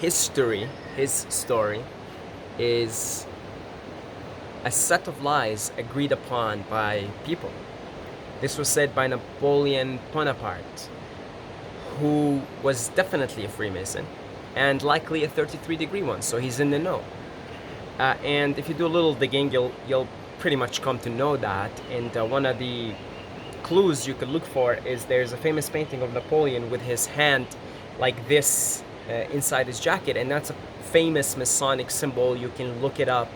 history, his story, is a set of lies agreed upon by people. This was said by Napoleon Bonaparte, who was definitely a Freemason and likely a 33-degree one, so he's in the know. And if you do a little digging, you'll pretty much come to know that. And one of the clues you could look for is there's a famous painting of Napoleon with his hand like this inside his jacket, and that's a famous Masonic symbol. You can look it up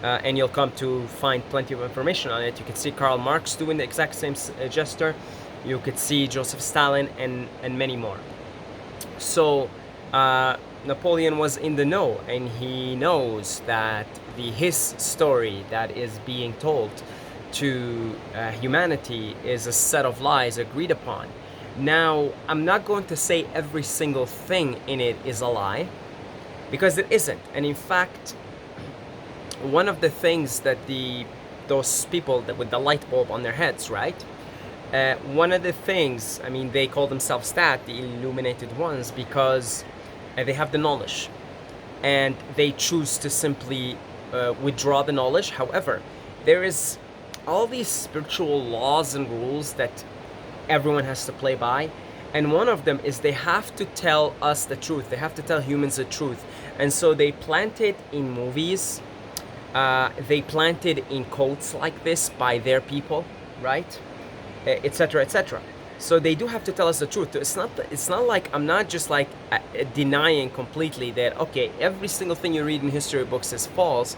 and you'll come to find plenty of information on it. You can see Karl Marx doing the exact same gesture. You could see Joseph Stalin and many more. So Napoleon was in the know, and he knows that his story that is being told to humanity is a set of lies agreed upon. Now, I'm not going to say every single thing in it is a lie, because it isn't. And in fact, one of the things that those people that with the light bulb on their heads, right? One of the things, I mean, they call themselves that, the illuminated ones, because they have the knowledge, and they choose to simply withdraw the knowledge. However, there is all these spiritual laws and rules that everyone has to play by, and one of them is they have to tell us the truth. They have to tell humans the truth, and so they plant it in movies. They planted in quotes like this by their people, right? Etc., etc. So they do have to tell us the truth. It's not like I'm not just like denying completely that, okay, every single thing you read in history books is false,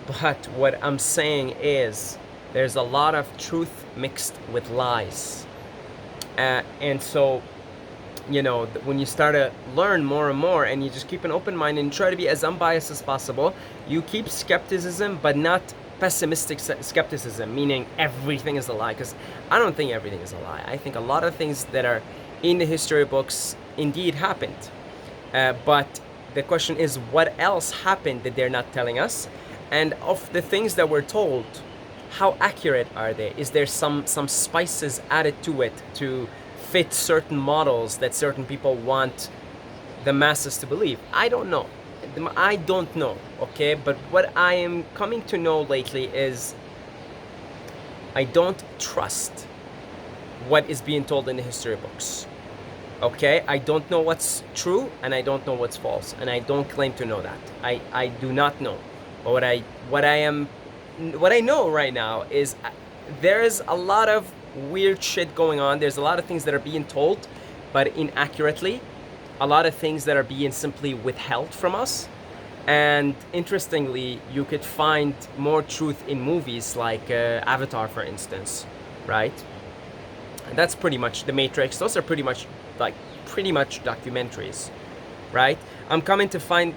but what I'm saying is there's a lot of truth mixed with lies. And so, you know, when you start to learn more and more, and you just keep an open mind and try to be as unbiased as possible, you keep skepticism, but not pessimistic skepticism, meaning everything is a lie, because I don't think everything is a lie. I think a lot of things that are in the history books indeed happened, but the question is, what else happened that they're not telling us? And of the things that we're told, how accurate are they? Is there some spices added to it to fit certain models that certain people want the masses to believe? I don't know. I don't know, okay? But what I am coming to know lately is I don't trust what is being told in the history books, okay? I don't know what's true, and I don't know what's false, and I don't claim to know that. I do not know. But what I know right now is there's a lot of weird shit going on. There's a lot of things that are being told, but inaccurately. A lot of things that are being simply withheld from us. And interestingly, you could find more truth in movies like Avatar, for instance, right? And that's pretty much The Matrix. Those are pretty much documentaries, right? I'm coming to find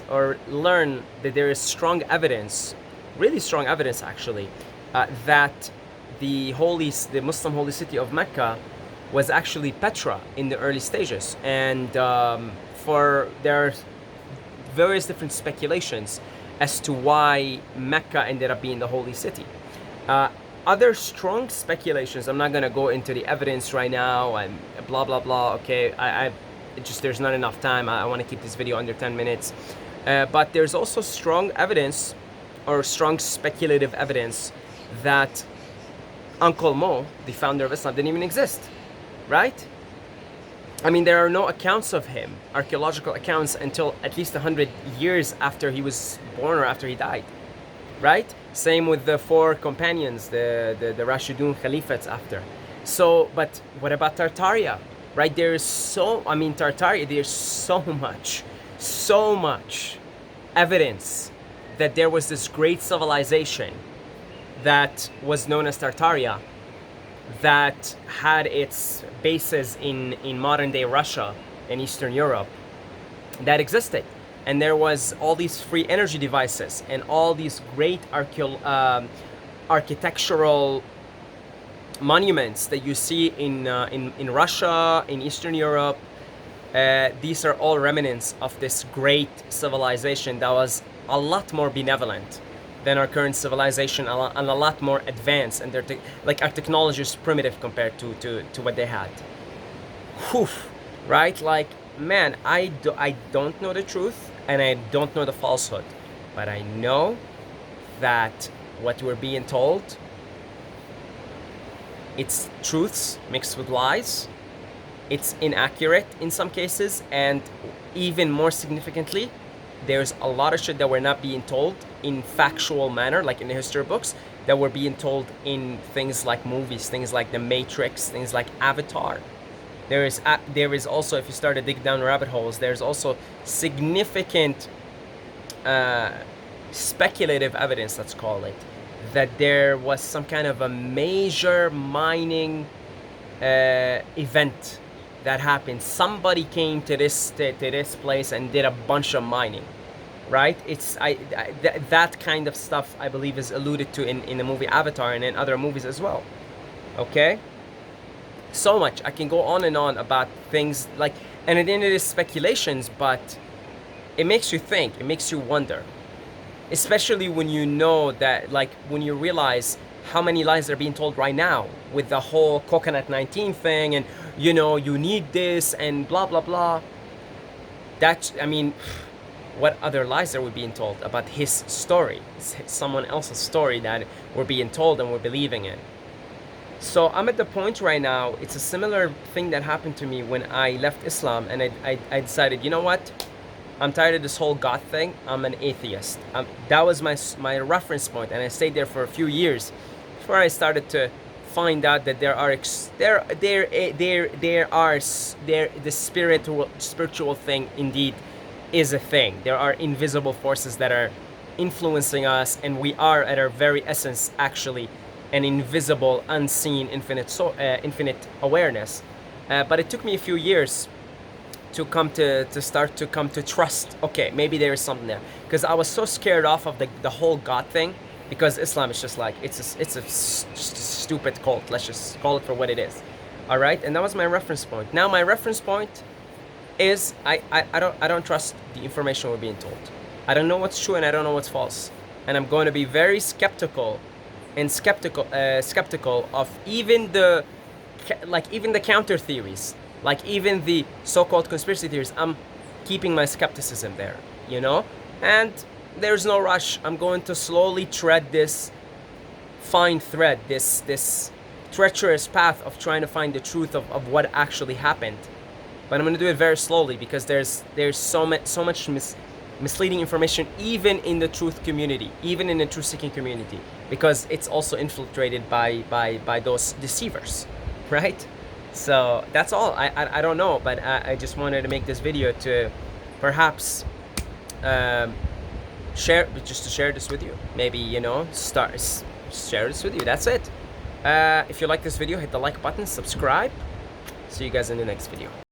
or learn that there is strong evidence, really strong evidence actually, that the Muslim holy city of Mecca was actually Petra in the early stages, and there are various different speculations as to why Mecca ended up being the holy city. Other strong speculations, I'm not gonna go into the evidence right now and blah blah blah, okay, there's not enough time. I want to keep this video under 10 minutes, but there's also strong evidence, or strong speculative evidence, that Uncle Mo, the founder of Islam, didn't even exist. Right? I mean, there are no accounts of him, archaeological accounts, until at least 100 years after he was born or after he died. Right? Same with the four companions, the Rashidun Caliphs after. So, but what about Tartaria? Right? Tartaria, there's so much evidence that there was this great civilization that was known as Tartaria, that had its bases in modern day Russia and Eastern Europe, that existed. And there was all these free energy devices and all these great architectural monuments that you see in Russia, in Eastern Europe. These are all remnants of this great civilization that was a lot more benevolent than our current civilization, and a lot more advanced, and our technology is primitive compared to what they had. Whew, right? Like man, I don't know the truth and I don't know the falsehood, but I know that what we're being told, it's truths mixed with lies. It's inaccurate in some cases, and even more significantly, there's a lot of shit that we're not being told in factual manner, like in the history books, that we're being told in things like movies, things like The Matrix, things like Avatar. There is also, if you start to dig down rabbit holes, there's also significant speculative evidence, let's call it, that there was some kind of a major mining event that happened. Somebody came to this place and did a bunch of mining, right? That kind of stuff I believe is alluded to in the movie Avatar and in other movies as well. Okay, so much I can go on and on about things like, and at the end it is speculations, but it makes you think, it makes you wonder, especially when you know that, like when you realize how many lies are being told right now with the whole coconut 19 thing, and you know, you need this and blah blah blah. That's, I mean, what other lies are we being told about his story? It's someone else's story that we're being told and we're believing in. So I'm at the point right now, it's a similar thing that happened to me when I left Islam, and I decided, you know what, I'm tired of this whole God thing. I'm an atheist. That was my reference point, and I stayed there for a few years before I started to find out that the spiritual thing indeed is a thing. There are invisible forces that are influencing us, and we are at our very essence actually an invisible, unseen, infinite awareness. But it took me a few years to start to come to trust, okay, maybe there is something there, because I was so scared off of the whole God thing, because Islam is just like, it's a stupid cult, let's just call it for what it is. All right, and that was my reference point. Now my reference point is I don't trust the information we're being told. I don't know what's true and I don't know what's false, and I'm going to be very skeptical of even the counter theories, like even the so-called conspiracy theories. I'm keeping my skepticism there, you know, and there's no rush. I'm going to slowly tread this fine thread, this treacherous path of trying to find the truth of what actually happened. But I'm going to do it very slowly, because there's so much misleading information even in the truth community, even in the truth-seeking community, because it's also infiltrated by those deceivers, right? So that's all. I don't know, but I just wanted to make this video to perhaps share this with you. Maybe, you know, share this with you. That's it. If you like this video, hit the like button, subscribe. See you guys in the next video.